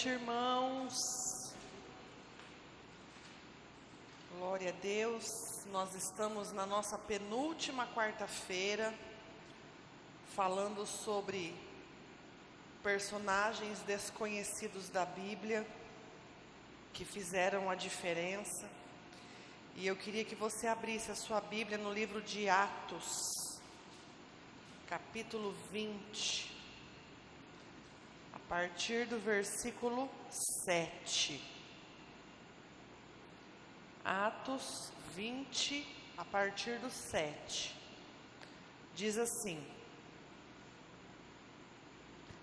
noite, irmãos. Glória a Deus. Nós estamos na nossa penúltima quarta-feira, falando sobre personagens desconhecidos da Bíblia, que fizeram a diferença. E eu queria que você abrisse a sua Bíblia no livro de Atos, capítulo 20. A partir do versículo 7. Atos 20, a partir do 7. Diz assim: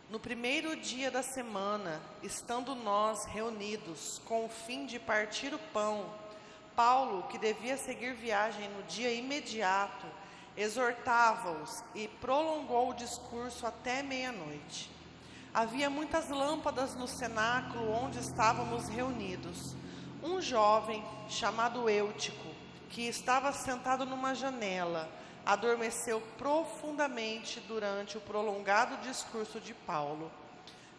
No primeiro dia da semana, estando nós reunidos com o fim de partir o pão, Paulo, que devia seguir viagem no dia imediato, exortava-os e prolongou o discurso até meia-noite. Havia muitas lâmpadas no cenáculo onde estávamos reunidos. Um jovem, chamado Eutico, que estava sentado numa janela, adormeceu profundamente durante o prolongado discurso de Paulo.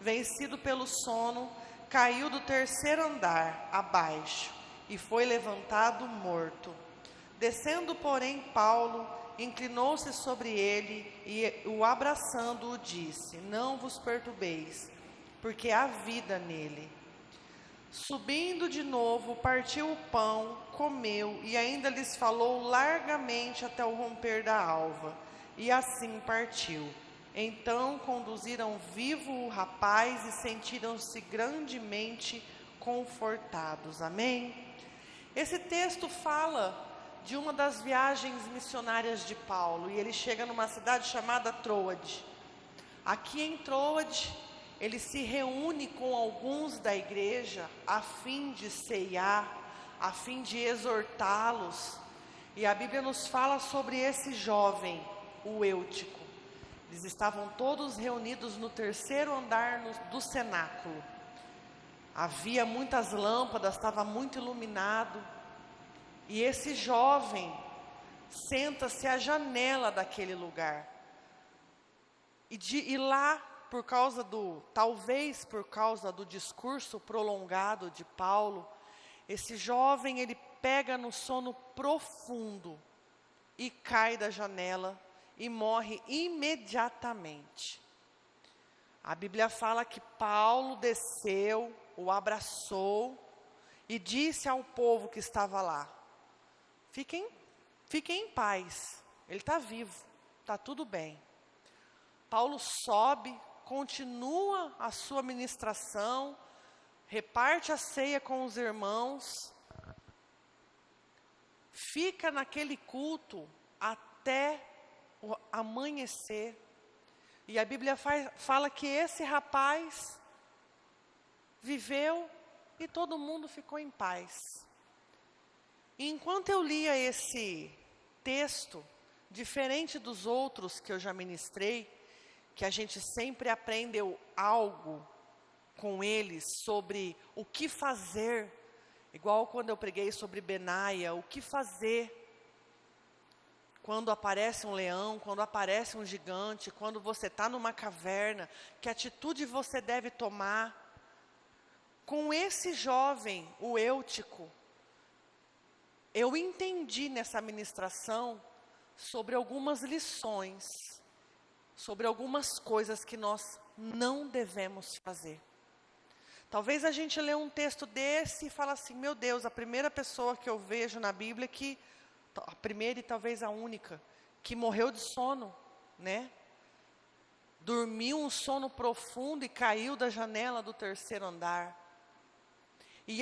Vencido pelo sono, caiu do terceiro andar abaixo e foi levantado morto. Descendo, porém, Paulo inclinou-se sobre ele e, o abraçando, disse: Não vos perturbeis, porque há vida nele. Subindo de novo, partiu o pão, comeu e ainda lhes falou largamente até o romper da alva, e assim partiu. Então conduziram vivo o rapaz e sentiram-se grandemente confortados. Amém? Esse texto fala de uma das viagens missionárias de Paulo, e ele chega numa cidade chamada Troade. Aqui em Troade, ele se reúne com alguns da igreja a fim de ceiar, a fim de exortá-los. E a Bíblia nos fala sobre esse jovem, o Eutico. Eles estavam todos reunidos no terceiro andar do cenáculo. Havia muitas lâmpadas, estava muito iluminado. E esse jovem senta-se à janela daquele lugar. E lá, talvez por causa do discurso prolongado de Paulo, esse jovem, ele pega no sono profundo e cai da janela e morre imediatamente. A Bíblia fala que Paulo desceu, o abraçou e disse ao povo que estava lá: Fiquem em paz, ele está vivo, está tudo bem. Paulo sobe, continua a sua ministração, reparte a ceia com os irmãos, fica naquele culto até o amanhecer. E a Bíblia fala que esse rapaz viveu e todo mundo ficou em paz. E enquanto eu lia esse texto, diferente dos outros que eu já ministrei, que a gente sempre aprendeu algo com eles sobre o que fazer, igual quando eu preguei sobre Benaia, o que fazer quando aparece um leão, quando aparece um gigante, quando você está numa caverna, que atitude você deve tomar. Com esse jovem, o Eutico, eu entendi nessa ministração sobre algumas lições, sobre algumas coisas que nós não devemos fazer. Talvez a gente lê um texto desse e fala assim: meu Deus, a primeira pessoa que eu vejo na Bíblia, a primeira e talvez a única, que morreu de sono, né? Dormiu um sono profundo e caiu da janela do terceiro andar. E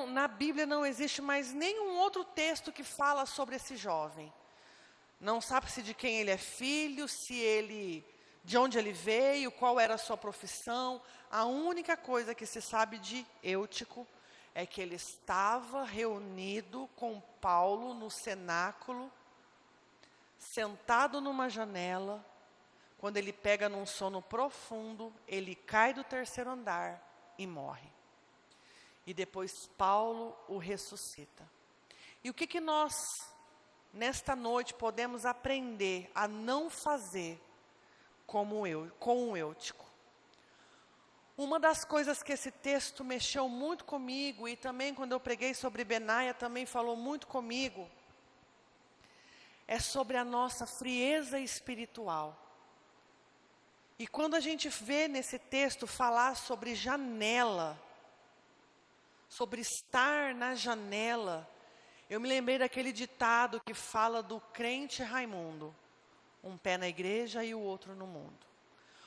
na Bíblia não existe mais nenhum outro texto que fala sobre esse jovem. Não sabe-se de quem ele é filho, de onde ele veio, qual era a sua profissão. A única coisa que se sabe de Eutico é que ele estava reunido com Paulo no cenáculo, sentado numa janela. Quando ele pega num sono profundo, ele cai do terceiro andar e morre. E depois Paulo o ressuscita. E o que nós, nesta noite, podemos aprender a não fazer com o Eutico? Uma das coisas que esse texto mexeu muito comigo, e também quando eu preguei sobre Benaia, também falou muito comigo, é sobre a nossa frieza espiritual. E quando a gente vê nesse texto falar sobre janela, sobre estar na janela, eu me lembrei daquele ditado que fala do crente Raimundo, um pé na igreja e o outro no mundo.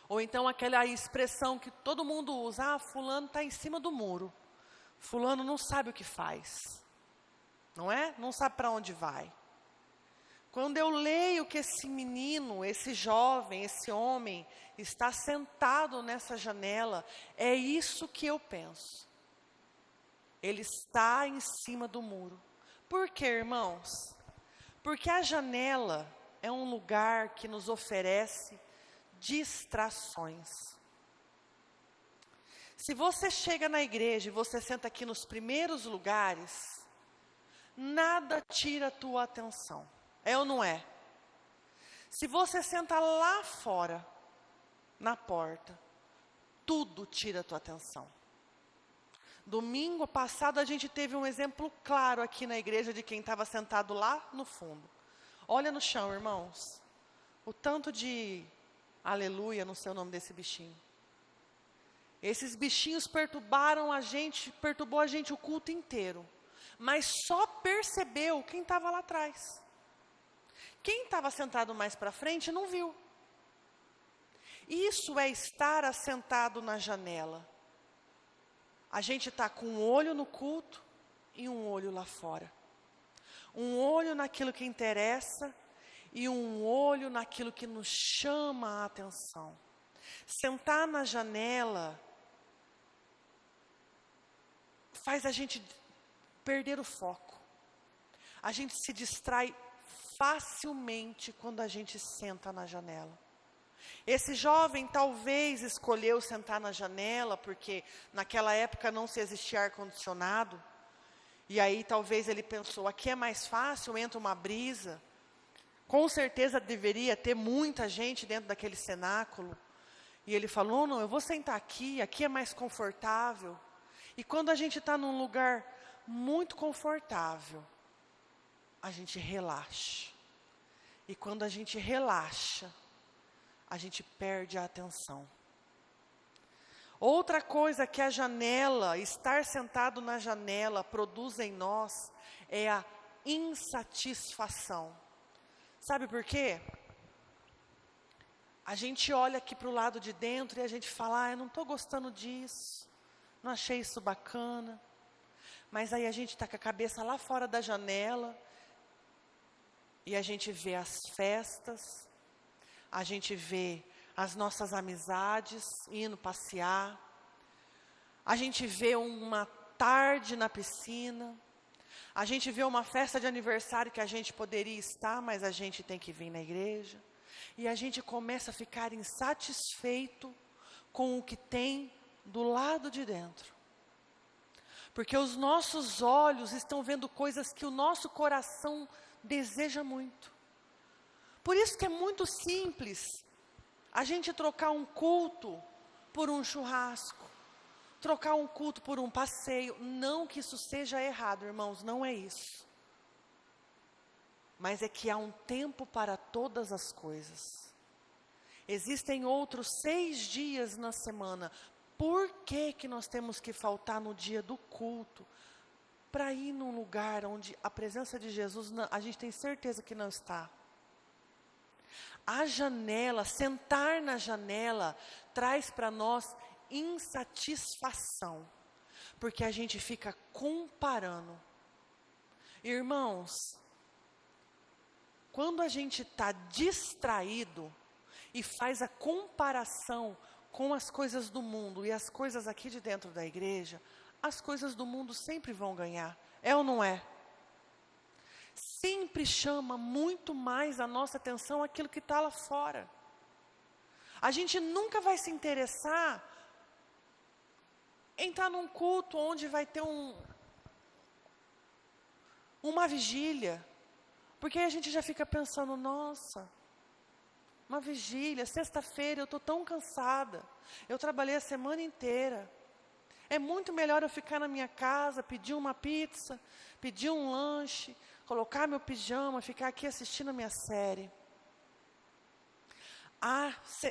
Ou então aquela expressão que todo mundo usa, fulano está em cima do muro, fulano não sabe o que faz, não é? Não sabe para onde vai. Quando eu leio que esse menino, esse jovem, esse homem, está sentado nessa janela, é isso que eu penso. Ele está em cima do muro. Por quê, irmãos? Porque a janela é um lugar que nos oferece distrações. Se você chega na igreja e você senta aqui nos primeiros lugares, nada tira a tua atenção. É ou não é? Se você senta lá fora, na porta, tudo tira a tua atenção. Domingo passado a gente teve um exemplo claro aqui na igreja de quem estava sentado lá no fundo. Olha no chão, irmãos. O tanto de aleluia no seu nome desse bichinho. Esses bichinhos perturbou a gente o culto inteiro. Mas só percebeu quem estava lá atrás. Quem estava sentado mais para frente não viu. Isso é estar assentado na janela. A gente está com um olho no culto e um olho lá fora. Um olho naquilo que interessa e um olho naquilo que nos chama a atenção. Sentar na janela faz a gente perder o foco. A gente se distrai facilmente quando a gente senta na janela. Esse jovem talvez escolheu sentar na janela porque naquela época não se existia ar-condicionado. E aí talvez ele pensou, aqui é mais fácil, entra uma brisa. Com certeza deveria ter muita gente dentro daquele cenáculo. E ele falou, não, eu vou sentar aqui, aqui é mais confortável. E quando a gente está num lugar muito confortável, a gente relaxa. E quando a gente relaxa, a gente perde a atenção. Outra coisa que a janela, estar sentado na janela, produz em nós, é a insatisfação. Sabe por quê? A gente olha aqui para o lado de dentro e a gente fala, eu não estou gostando disso, não achei isso bacana. Mas aí a gente está com a cabeça lá fora da janela, e a gente vê as festas, a gente vê as nossas amizades indo passear, a gente vê uma tarde na piscina, a gente vê uma festa de aniversário que a gente poderia estar, mas a gente tem que vir na igreja, e a gente começa a ficar insatisfeito com o que tem do lado de dentro. Porque os nossos olhos estão vendo coisas que o nosso coração deseja muito. Por isso que é muito simples a gente trocar um culto por um churrasco, trocar um culto por um passeio. Não que isso seja errado, irmãos, não é isso. Mas é que há um tempo para todas as coisas. Existem outros 6 dias na semana. Por que nós temos que faltar no dia do culto para ir num lugar onde a presença de Jesus, a gente tem certeza que não está? A janela, sentar na janela, traz para nós insatisfação, porque a gente fica comparando. Irmãos, quando a gente está distraído e faz a comparação com as coisas do mundo e as coisas aqui de dentro da igreja, as coisas do mundo sempre vão ganhar. É ou não é? Sempre chama muito mais a nossa atenção aquilo que está lá fora. A gente nunca vai se interessar em estar num culto onde vai ter uma vigília. Porque aí a gente já fica pensando, nossa, uma vigília, sexta-feira eu estou tão cansada, eu trabalhei a semana inteira. É muito melhor eu ficar na minha casa, pedir uma pizza, pedir um lanche, colocar meu pijama, ficar aqui assistindo a minha série.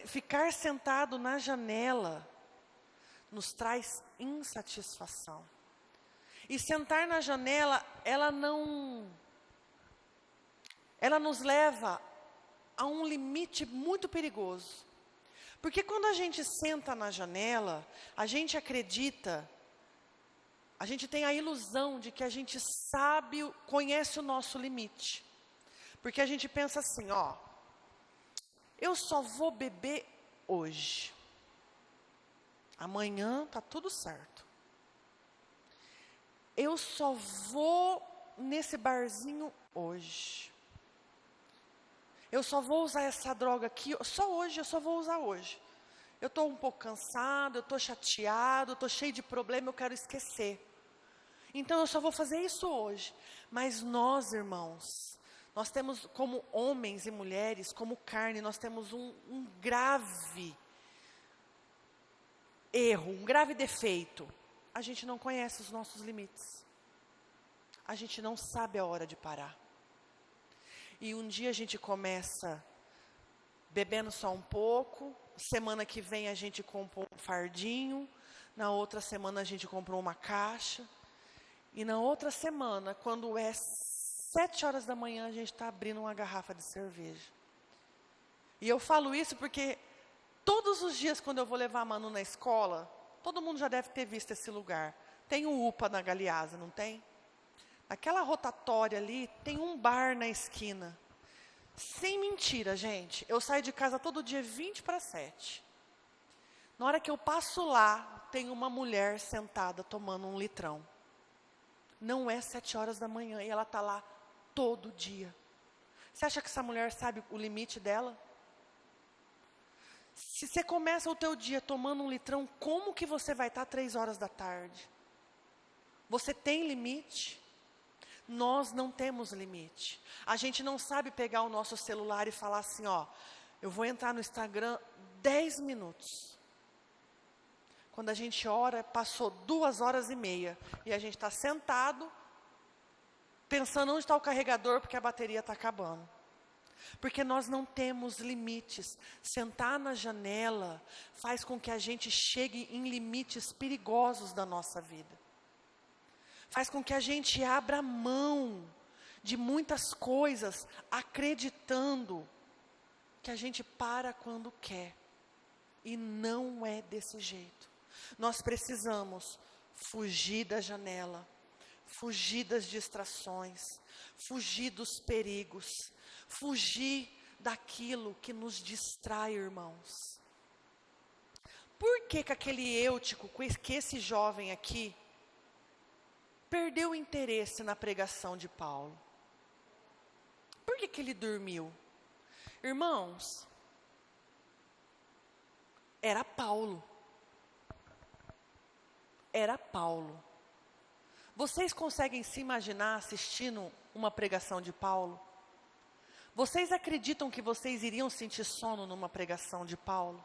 Ficar sentado na janela nos traz insatisfação. E sentar na janela, ela nos leva a um limite muito perigoso. Porque quando a gente senta na janela, a gente acredita, a gente tem a ilusão de que a gente sabe, conhece o nosso limite. Porque a gente pensa assim, ó, eu só vou beber hoje. Amanhã tá tudo certo. Eu só vou nesse barzinho hoje. Eu só vou usar essa droga aqui, só hoje, eu só vou usar hoje. Eu estou um pouco cansado, eu estou chateado, eu estou cheio de problema, eu quero esquecer. Então eu só vou fazer isso hoje. Mas nós, irmãos, nós temos como homens e mulheres, como carne, nós temos um grave erro, um grave defeito. A gente não conhece os nossos limites. A gente não sabe a hora de parar. E um dia a gente começa bebendo só um pouco, semana que vem a gente comprou um fardinho, na outra semana a gente comprou uma caixa, e na outra semana, quando é 7 horas da manhã, a gente está abrindo uma garrafa de cerveja. E eu falo isso porque todos os dias quando eu vou levar a Manu na escola, todo mundo já deve ter visto esse lugar. Tem o UPA na Galeasa, não tem? Aquela rotatória ali, tem um bar na esquina. Sem mentira, gente. Eu saio de casa todo dia 6:50. Na hora que eu passo lá, tem uma mulher sentada tomando um litrão. Não é 7 horas da manhã e ela está lá todo dia. Você acha que essa mulher sabe o limite dela? Se você começa o teu dia tomando um litrão, como que você vai estar 3 horas da tarde? Você tem limite? Nós não temos limite. A gente não sabe pegar o nosso celular e falar assim, ó, eu vou entrar no Instagram 10 minutos. Quando a gente ora, passou 2h30 e a gente está sentado, pensando onde está o carregador, porque a bateria está acabando. Porque nós não temos limites. Sentar na janela faz com que a gente chegue em limites perigosos da nossa vida. Faz com que a gente abra mão de muitas coisas, acreditando que a gente para quando quer. E não é desse jeito. Nós precisamos fugir da janela, fugir das distrações, fugir dos perigos, fugir daquilo que nos distrai, irmãos. Por que aquele Eutico, que esse jovem aqui, perdeu o interesse na pregação de Paulo? Por que ele dormiu? Irmãos, era Paulo. Era Paulo. Vocês conseguem se imaginar assistindo uma pregação de Paulo? Vocês acreditam que vocês iriam sentir sono numa pregação de Paulo?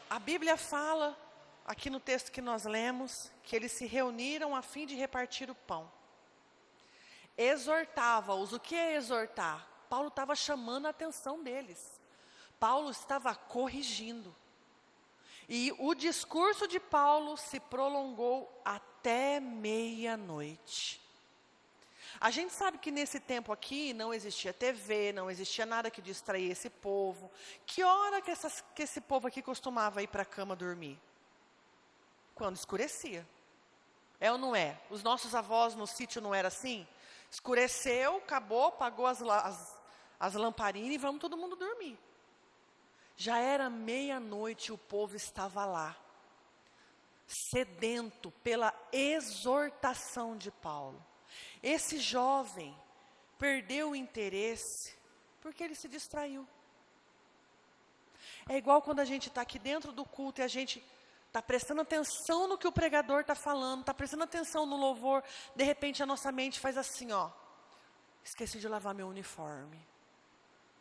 A Bíblia fala, aqui no texto que nós lemos, que eles se reuniram a fim de repartir o pão. Exortava-os. O que é exortar? Paulo estava chamando a atenção deles. Paulo estava corrigindo. E o discurso de Paulo se prolongou até meia-noite. A gente sabe que nesse tempo aqui não existia TV, não existia nada que distraía esse povo. Que hora que esse povo aqui costumava ir para a cama dormir? Quando escurecia. É ou não é? Os nossos avós no sítio não era assim? Escureceu, acabou, apagou as lamparinas e vamos todo mundo dormir. Já era meia-noite e o povo estava lá, sedento pela exortação de Paulo. Esse jovem perdeu o interesse porque ele se distraiu. É igual quando a gente está aqui dentro do culto e a gente está prestando atenção no que o pregador está falando, está prestando atenção no louvor, de repente a nossa mente faz assim, ó, esqueci de lavar meu uniforme.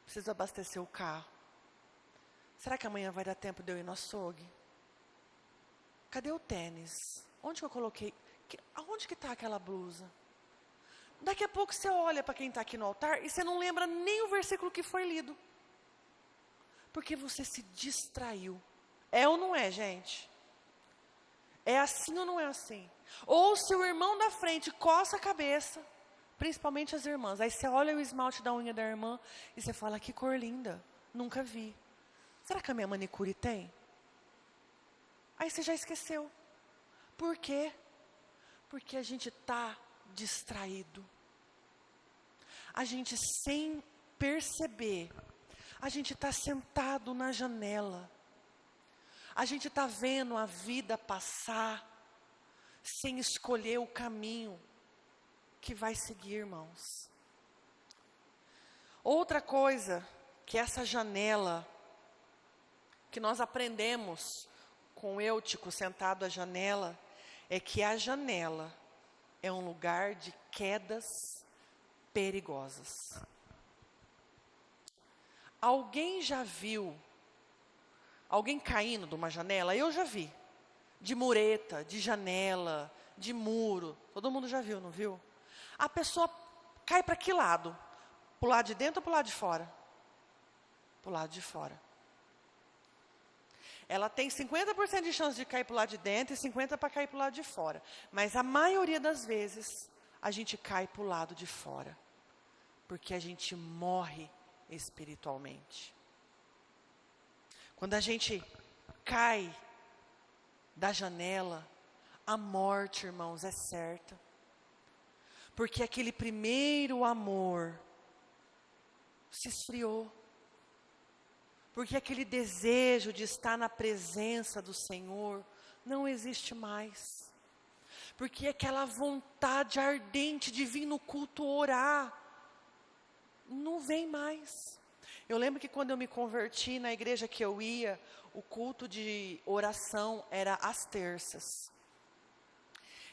Preciso abastecer o carro. Será que amanhã vai dar tempo de eu ir no açougue? Cadê o tênis? Onde que eu coloquei? Aonde que está aquela blusa? Daqui a pouco você olha para quem está aqui no altar e você não lembra nem o versículo que foi lido. Porque você se distraiu. É ou não é, gente? É assim ou não é assim? Ou se o irmão da frente coça a cabeça, principalmente as irmãs, aí você olha o esmalte da unha da irmã e você fala, que cor linda, nunca vi. Será que a minha manicure tem? Aí você já esqueceu. Por quê? Porque a gente está distraído. A gente, sem perceber, a gente está sentado na janela. A gente está vendo a vida passar, sem escolher o caminho que vai seguir, irmãos. Outra coisa, que essa janela, que nós aprendemos com o Eutico sentado à janela, é que a janela é um lugar de quedas perigosas. Alguém já viu alguém caindo de uma janela? Eu já vi. De mureta, de janela, de muro. Todo mundo já viu, não viu? A pessoa cai para que lado? Para o lado de dentro ou para o lado de fora? Para o lado de fora. Ela tem 50% de chance de cair para o lado de dentro e 50% para cair para o lado de fora. Mas a maioria das vezes, a gente cai para o lado de fora. Porque a gente morre espiritualmente. Quando a gente cai da janela, a morte, irmãos, é certa. Porque aquele primeiro amor se esfriou. Porque aquele desejo de estar na presença do Senhor não existe mais. Porque aquela vontade ardente de vir no culto orar não vem mais. Eu lembro que quando eu me converti na igreja que eu ia, o culto de oração era às terças.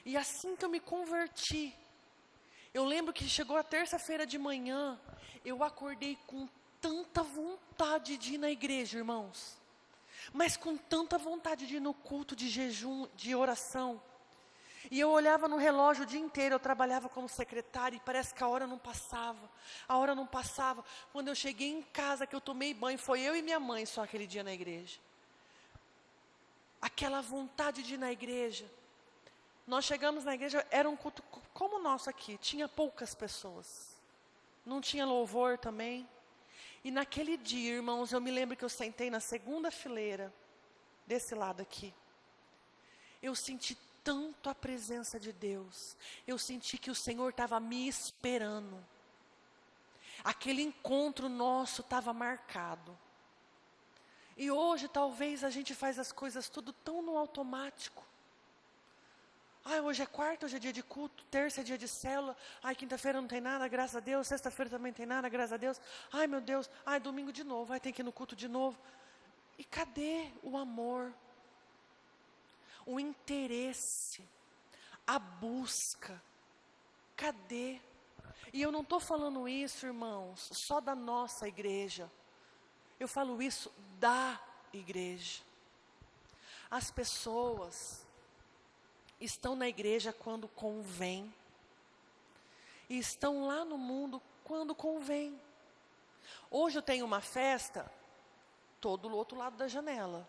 E assim que eu me converti, eu lembro que chegou a terça-feira de manhã, eu acordei com tanta vontade de ir na igreja, irmãos. Mas com tanta vontade de ir no culto de jejum, de oração. E eu olhava no relógio o dia inteiro, eu trabalhava como secretária e parece que a hora não passava. A hora não passava. Quando eu cheguei em casa, que eu tomei banho, foi eu e minha mãe só aquele dia na igreja. Aquela vontade de ir na igreja. Nós chegamos na igreja, era um culto como o nosso aqui, tinha poucas pessoas. Não tinha louvor também. E naquele dia, irmãos, eu me lembro que eu sentei na segunda fileira, desse lado aqui. Eu senti tanto a presença de Deus. Eu senti que o Senhor estava me esperando. Aquele encontro nosso estava marcado. E hoje talvez a gente faz as coisas tudo tão no automático. Hoje é quarta, hoje é dia de culto, terça é dia de célula, quinta-feira não tem nada, graças a Deus, sexta-feira também não tem nada, graças a Deus, meu Deus, domingo de novo, tem que ir no culto de novo. E cadê o amor? O interesse, a busca, cadê? E eu não estou falando isso, irmãos, só da nossa igreja, eu falo isso da igreja. As pessoas estão na igreja quando convém, e estão lá no mundo quando convém. Hoje eu tenho uma festa, estou do outro lado da janela.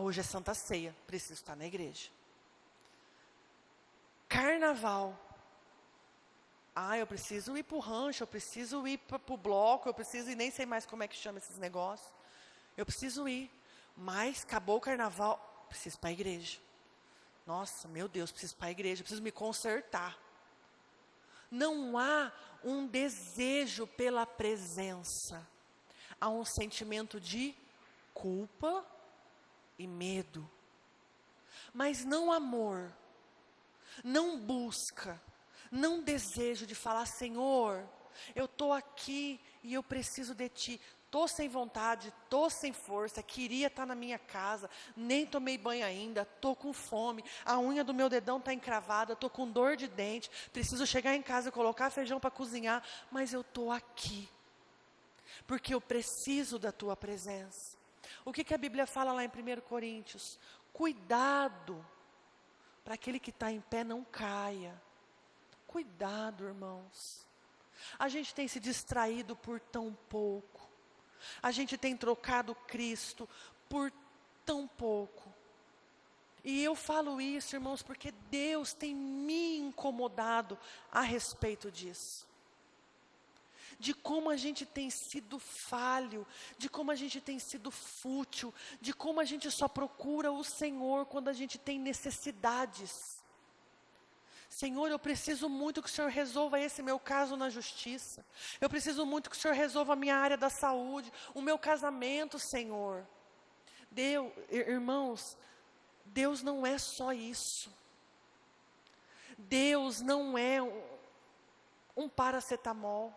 Hoje é Santa Ceia, preciso estar na igreja. Carnaval. Eu preciso ir para o rancho, eu preciso ir para o bloco, eu preciso ir, nem sei mais como é que chama esses negócios. Eu preciso ir, mas acabou o carnaval, preciso ir para a igreja. Nossa, meu Deus, preciso ir para a igreja, preciso me consertar. Não há um desejo pela presença. Há um sentimento de culpa e medo. Mas não amor, não busca, não desejo de falar, Senhor, eu estou aqui e eu preciso de Ti. Estou sem vontade, estou sem força, queria estar na minha casa, nem tomei banho ainda, estou com fome, a unha do meu dedão está encravada, estou com dor de dente, preciso chegar em casa e colocar feijão para cozinhar, mas eu estou aqui. porque eu preciso da tua presença. O que a Bíblia fala lá em 1 Coríntios? Cuidado, para aquele que está em pé não caia. Cuidado, irmãos. A gente tem se distraído por tão pouco. A gente tem trocado Cristo por tão pouco. E eu falo isso, irmãos, porque Deus tem me incomodado a respeito disso. De como a gente tem sido falho, de como a gente tem sido fútil, de como a gente só procura o Senhor quando a gente tem necessidades. Senhor, eu preciso muito que o Senhor resolva esse meu caso na justiça. Eu preciso muito que o Senhor resolva a minha área da saúde, o meu casamento, Senhor. Deus, irmãos, Deus não é só isso. Deus não é um paracetamol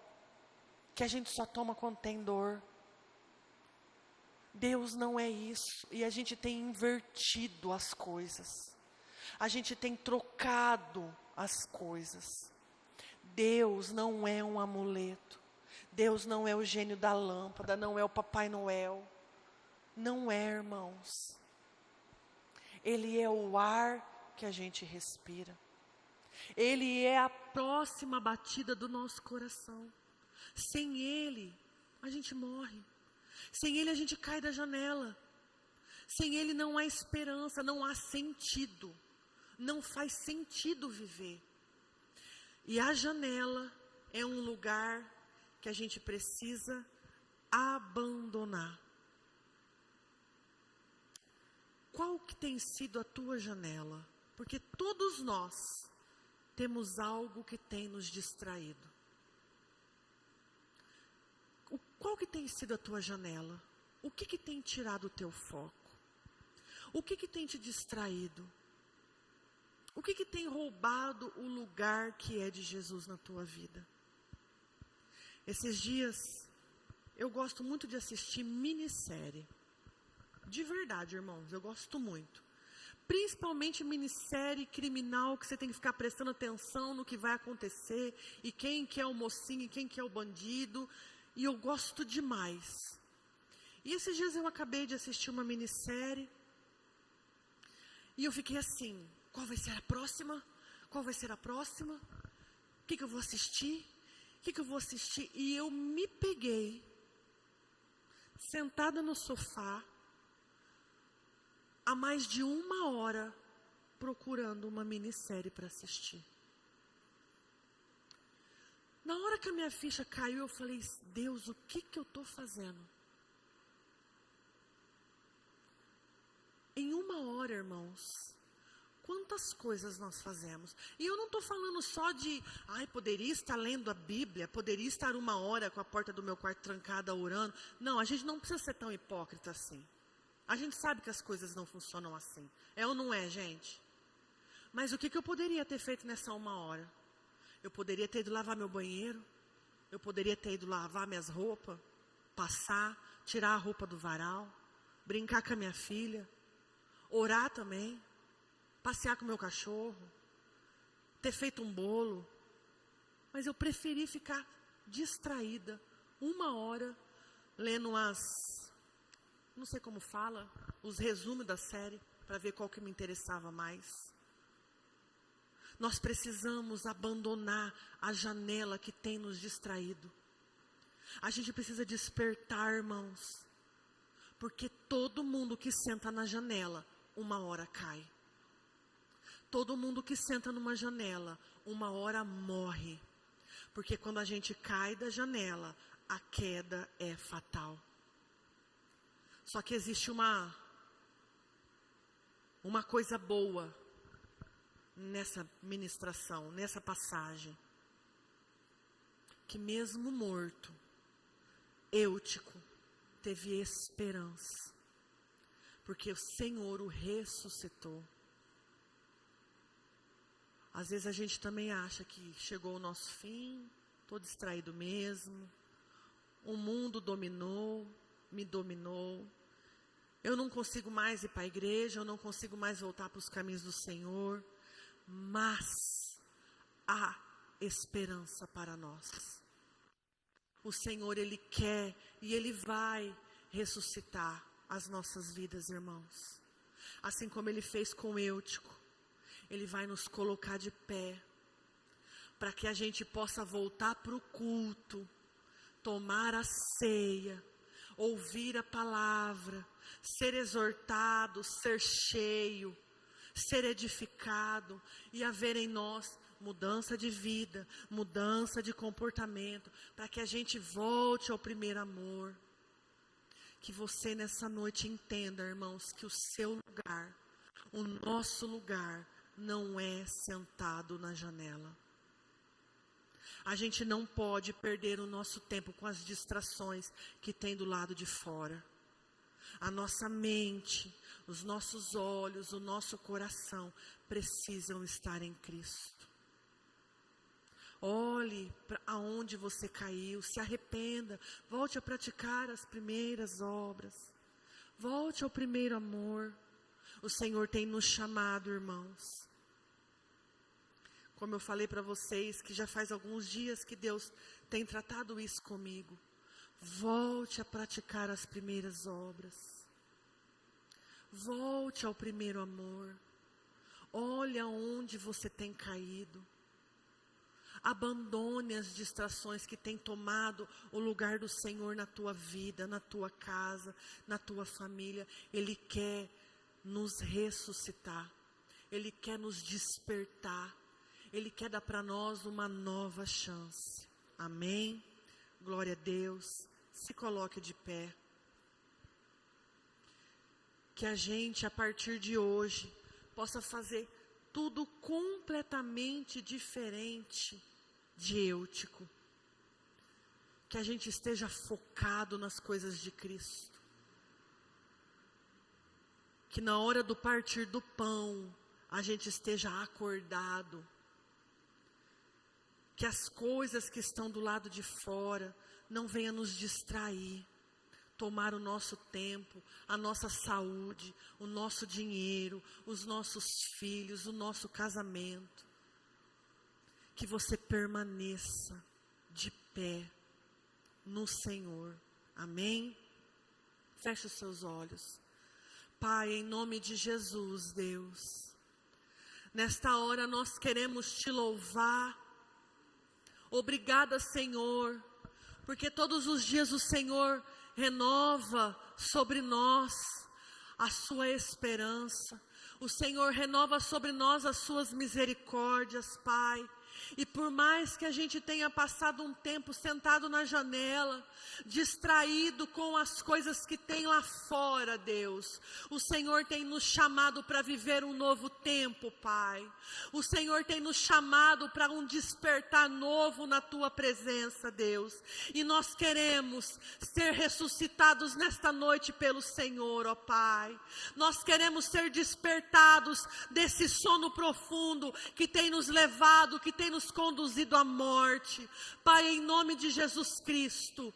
que a gente só toma quando tem dor. Deus não é isso. E a gente tem invertido as coisas. A gente tem trocado as coisas. Deus não é um amuleto. Deus não é o gênio da lâmpada, não é o Papai Noel. Não é, irmãos. Ele é o ar que a gente respira. Ele é a próxima batida do nosso coração. Sem Ele, a gente morre. Sem Ele, a gente cai da janela. Sem Ele não há esperança, não há sentido. Não faz sentido viver. E a janela é um lugar que a gente precisa abandonar. Qual que tem sido a tua janela? Porque todos nós temos algo que tem nos distraído. Qual que tem sido a tua janela? O que tem tirado o teu foco? O que tem te distraído? O que tem roubado o lugar que é de Jesus na tua vida? Esses dias, eu gosto muito de assistir minissérie. De verdade, irmãos, eu gosto muito. Principalmente minissérie criminal, que você tem que ficar prestando atenção no que vai acontecer, e quem que é o mocinho, e quem que é o bandido, e eu gosto demais. E esses dias eu acabei de assistir uma minissérie, e eu fiquei assim, qual vai ser a próxima? Qual vai ser a próxima? O que eu vou assistir? O que eu vou assistir? E eu me peguei, sentada no sofá, há mais de 1 hora, procurando uma minissérie para assistir. Na hora que a minha ficha caiu, eu falei, Deus, o que eu estou fazendo? Em 1 hora, irmãos, quantas coisas nós fazemos? E eu não estou falando só de, poderia estar lendo a Bíblia, poderia estar 1 hora com a porta do meu quarto trancada orando. Não, a gente não precisa ser tão hipócrita assim. A gente sabe que as coisas não funcionam assim. É ou não é, gente? Mas o que eu poderia ter feito nessa 1 hora? Eu poderia ter ido lavar meu banheiro. Eu poderia ter ido lavar minhas roupas. Passar, tirar a roupa do varal. Brincar com a minha filha. Orar também. Passear com o meu cachorro. Ter feito um bolo. Mas eu preferi ficar distraída 1 hora lendo não sei como fala, os resumos da série, para ver qual que me interessava mais. Nós precisamos abandonar a janela que tem nos distraído. A gente precisa despertar, irmãos. Porque todo mundo que senta na janela, 1 hora cai. Todo mundo que senta numa janela, 1 hora morre. Porque quando a gente cai da janela, a queda é fatal. Só que existe uma coisa boa nessa ministração, nessa passagem. Que mesmo morto, Eutico teve esperança. Porque o Senhor o ressuscitou. Às vezes a gente também acha que chegou o nosso fim, estou distraído mesmo. O mundo me dominou. Eu não consigo mais ir para a igreja, eu não consigo mais voltar para os caminhos do Senhor. Mas há esperança para nós. O Senhor, Ele quer e Ele vai ressuscitar as nossas vidas, irmãos. Assim como Ele fez com Eutico, Ele vai nos colocar de pé, para que a gente possa voltar para o culto, tomar a ceia, ouvir a palavra, ser exortado, ser cheio, ser edificado e haver em nós mudança de vida, mudança de comportamento, para que a gente volte ao primeiro amor. Que você nessa noite entenda, irmãos, que o seu lugar, o nosso lugar, não é sentado na janela. A gente não pode perder o nosso tempo com as distrações que tem do lado de fora. A nossa mente, os nossos olhos, o nosso coração precisam estar em Cristo. Olhe para aonde você caiu, se arrependa, volte a praticar as primeiras obras, volte ao primeiro amor. O Senhor tem nos chamado, irmãos. Como eu falei para vocês, que já faz alguns dias que Deus tem tratado isso comigo. Volte a praticar as primeiras obras. Volte ao primeiro amor. Olhe aonde você tem caído. Abandone as distrações que têm tomado o lugar do Senhor na tua vida, na tua casa, na tua família. Ele quer nos ressuscitar. Ele quer nos despertar. Ele quer dar para nós uma nova chance. Amém? Glória a Deus. Se coloque de pé. Que a gente, a partir de hoje, possa fazer tudo completamente diferente de Eutico. Que a gente esteja focado nas coisas de Cristo. Que na hora do partir do pão, a gente esteja acordado. Que as coisas que estão do lado de fora não venham nos distrair, tomar o nosso tempo, a nossa saúde, o nosso dinheiro, os nossos filhos, o nosso casamento. Que você permaneça de pé no Senhor. Amém? Feche os seus olhos. Pai, em nome de Jesus, Deus, nesta hora nós queremos te louvar. Obrigada, Senhor, porque todos os dias o Senhor renova sobre nós a sua esperança. O Senhor renova sobre nós as suas misericórdias, Pai. E por mais que a gente tenha passado um tempo sentado na janela, distraído com as coisas que tem lá fora, Deus, o Senhor tem nos chamado para viver um novo tempo, Pai. O Senhor tem nos chamado para um despertar novo na Tua presença, Deus. E nós queremos ser ressuscitados nesta noite pelo Senhor, ó Pai. Nós queremos ser despertados desse sono profundo que tem nos levado, que tem nos conduzido à morte. Pai, em nome de Jesus Cristo.